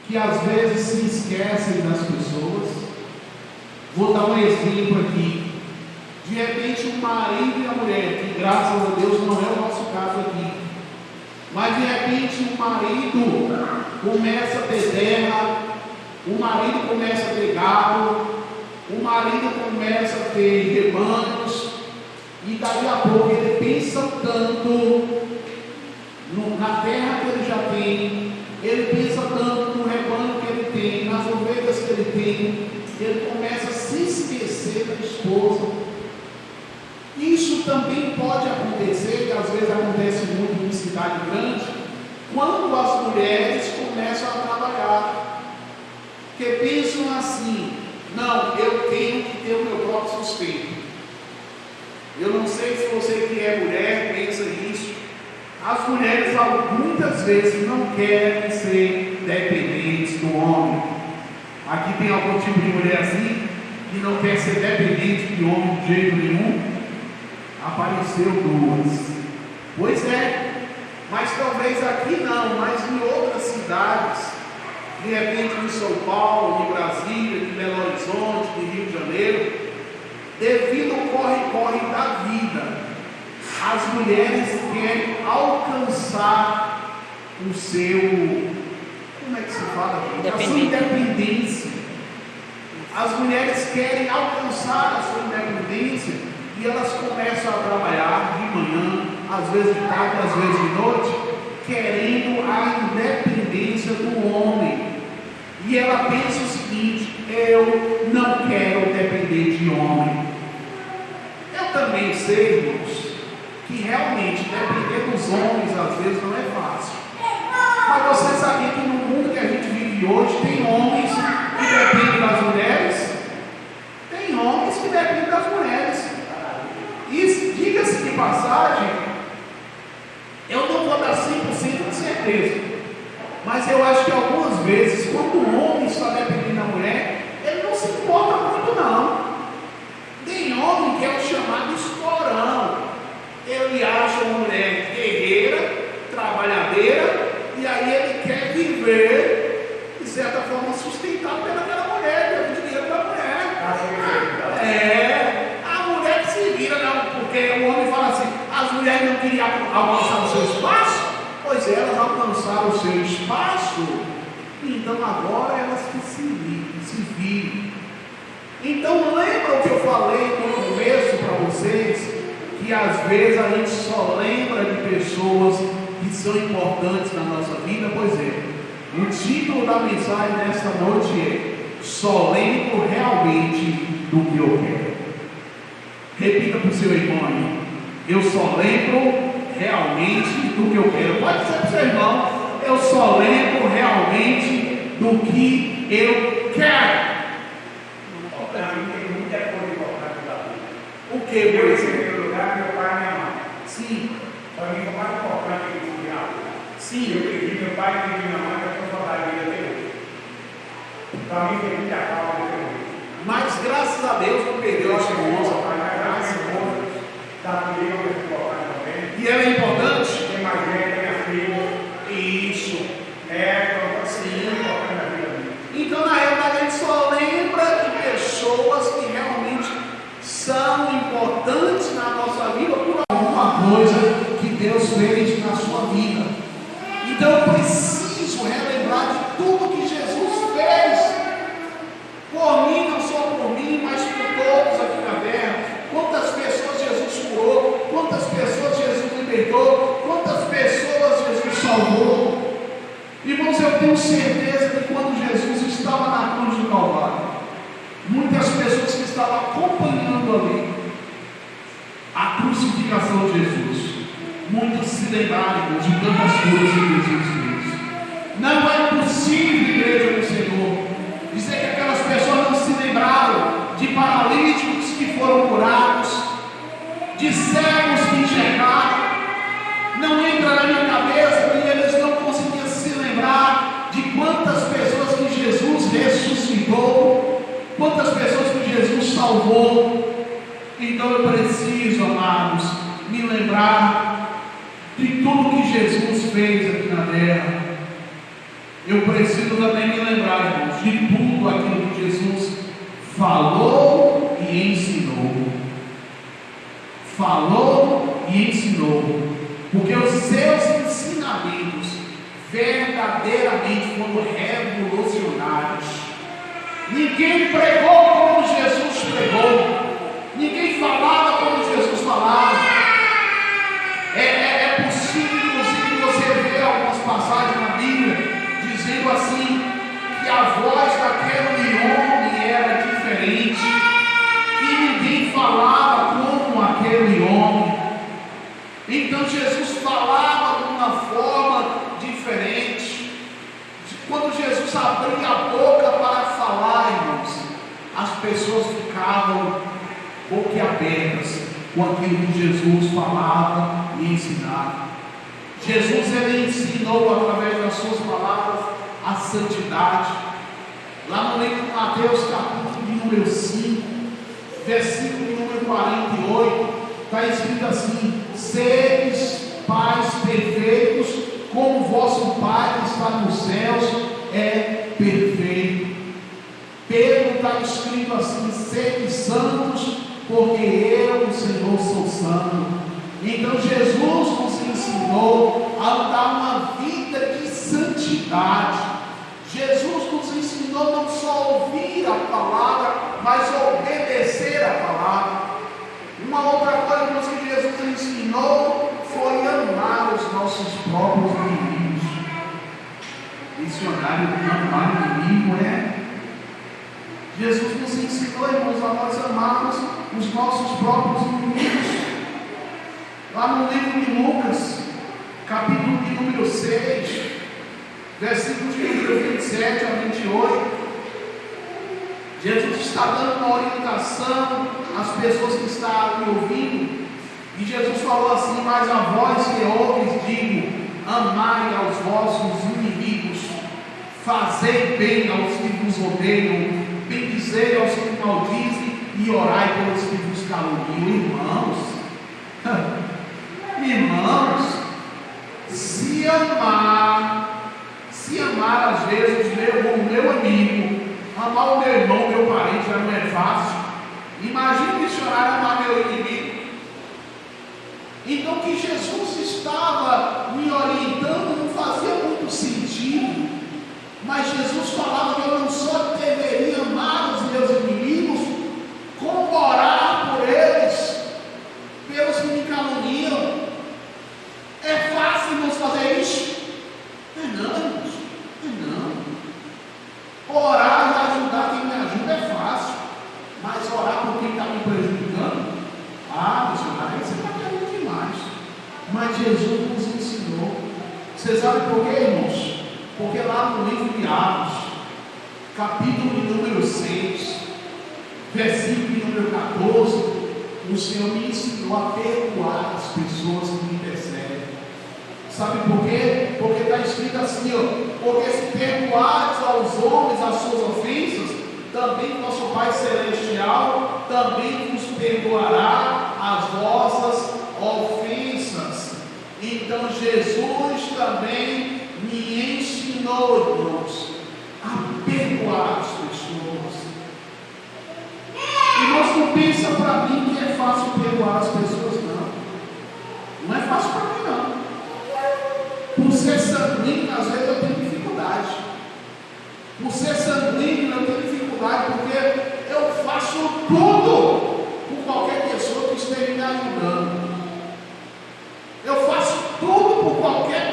que às vezes se esquecem das pessoas. Vou dar um exemplo aqui. De repente, o marido e a mulher, que graças a Deus não é o nosso caso aqui, mas de repente o marido começa a ter terra, o marido começa a ter gado, o marido começa a ter rebanhos, e daí a pouco ele pensa tanto na terra que ele já tem, ele pensa tanto no rebanho que ele tem, nas ovelhas que ele tem, que ele começa a se esquecer da esposa. Isso também pode acontecer, que às vezes acontece muito em cidade grande, quando as mulheres começam a trabalhar, porque pensam assim: não, eu tenho que ter o meu próprio sustento. Eu não sei se você que é mulher pensa nisso. As mulheres muitas vezes não querem ser dependentes do homem. Aqui tem algum tipo de mulher assim, que não quer ser dependente de homem de jeito nenhum? Apareceu duas. Pois é, mas talvez aqui não, mas em outras cidades, de repente em São Paulo, em Brasília, em Belo Horizonte, em Rio de Janeiro, devido ao corre-corre da vida, as mulheres querem alcançar o seu, como é que se fala? A sua independência. As mulheres querem alcançar a sua independência e elas começam a trabalhar de manhã, às vezes de tarde, às vezes de noite, querendo a independência do homem. E ela pensa o seguinte: eu não quero depender de homem. Eu também sei, irmãos, que realmente depender dos homens às vezes não é fácil. Mas você sabia que no mundo que a gente vive hoje tem homens que dependem das mulheres? Tem homens que dependem das mulheres. E diga-se de passagem, eu não vou dar 100% de certeza, mas eu acho que algumas vezes, quando o homem está dependendo da mulher, ele não se importa muito não. Tem homem que é o chamado esporão. Ele acha uma mulher guerreira, trabalhadeira, e aí ele quer viver, de certa forma, sustentado pelaquela mulher, pelo dinheiro da mulher. A mulher que se vira, não, porque o homem fala assim: as mulheres não queriam alcançar o seu espaço, pois elas alcançaram o seu espaço, então agora elas que se viram. Então lembra o que eu falei no começo para vocês, que às vezes a gente só lembra de pessoas que são importantes na nossa vida? Pois é, o título da mensagem desta noite é: só lembro realmente do que eu quero. Repita para o seu irmão: eu só lembro realmente do que eu quero. Pode ser para o seu irmão: eu só lembro realmente do que eu quero. Para mim tem muita coisa importante da vida. O que, por Eu, em exemplo? primeiro lugar, meu pai e minha mãe. Sim. Para mim, o mais importante que eu tinha na vida. Sim. Eu perdi meu pai e perdi minha mãe, para eu falar da vida até hoje. Para mim tem muita calma até hoje. Mas graças a Deus não perdeu a esposa. Graças a Deus, está comigo, eu sou importante também. E ela é importante? Tem mais gente, minha filha. Isso. Sim, importante na vida minha. Então, na realidade, a gente só lembra de pessoas que realmente são importantes na nossa vida por alguma coisa que Deus fez na sua vida. Então, eu preciso relembrar de tudo que Jesus fez por mim, não só por mim, mas por todos aqui na terra. Quantas pessoas Jesus curou, quantas pessoas Jesus libertou, quantas pessoas Jesus salvou. Irmãos, eu tenho certeza que quando Jesus estava na cruz do Calvário, muitas pessoas que estavam acompanhando ali a crucificação de Jesus, muitos se lembraram de tantas coisas que Jesus fez. Não é possível, igreja do Senhor, dizer que aquelas pessoas não se lembraram de paralíticos que foram curados, de cegos que enxergaram. Não entra na minha cabeça que eles não conseguiam se lembrar de quantas pessoas que Jesus ressuscitou, quantas pessoas que Jesus salvou. Então eu preciso, amados, me lembrar de tudo que Jesus fez aqui na terra. eu preciso também me lembrar, irmãos, de tudo aquilo que Jesus falou e ensinou. Falou e ensinou. Porque os seus ensinamentos verdadeiramente foram revolucionários. Ninguém pregou como Jesus pregou. Ninguém falava como Jesus falava. É possível, inclusive, você ver algumas passagens na Bíblia dizendo assim, que a voz daquele homem era diferente, que ninguém falava como aquele homem. Então Jesus falava de uma forma diferente. Quando Jesus abria a boca para falar, irmãos, as pessoas ficavam boquiabertas com aquilo que Jesus falava e ensinava. Jesus, ele ensinou através das suas palavras a santidade. Lá no livro de Mateus, capítulo de número 5, versículo de número 48, está escrito assim: seres pais perfeitos, como vosso Pai que está nos céus é perfeito. Pedro está escrito assim: sede santos, porque eu, o Senhor, sou santo. Então Jesus nos ensinou a dar uma vida de santidade. Jesus nos ensinou não só ouvir a palavra, mas obedecer a palavra. Uma outra coisa que Jesus ensinou foi amar os nossos próprios inimigos. Missionário, amar inimigo, né? Jesus nos ensinou, irmãos, a nós amarmos os nossos próprios inimigos. Lá no livro de Lucas, capítulo de número 6, versículos de número 27 a 28, Jesus está dando uma orientação às pessoas que estão ali ouvindo, e Jesus falou assim: mas a vós que ouves, digo, amai aos vossos inimigos, fazei bem aos que vos odeiam, bendizei aos que maldizem, e orai pelos que vos caluniam. Irmãos, se amar às vezes o meu amigo, amar o meu irmão, meu parente, já não é fácil. Imagina o missionário amar meu inimigo. Então, o que Jesus estava me orientando não fazia muito sentido, mas Jesus falava que eu não só deveria amar os meus inimigos, como orar por eles, pelos que me caluniam. É fácil nós fazer isso? Não, irmãos, não. Orar e ajudar quem me ajuda é fácil, mas orar por quem está me prejudicando, missionário, você está querendo demais. Mas Jesus nos ensinou. Você sabe por quê, irmãos? Porque lá no livro de Atos, capítulo de número 6, versículo de número 14, o Senhor me ensinou a perdoar as pessoas que me perseguem. Sabe por quê? Porque está escrito assim, porque se perdoares aos homens as suas ofensas, também nosso Pai Celestial também vos perdoará as vossas ofensas. Então Jesus também me ensinou, irmãos, a perdoar as pessoas. Irmãos, não pensa para mim que é fácil perdoar as pessoas, não. Não é fácil para mim, não. Por ser sanguíneo, às vezes eu tenho dificuldade. Por ser sanguíneo, eu tenho dificuldade, porque eu faço tudo por qualquer pessoa que esteja me ajudando. Eu faço tudo por qualquer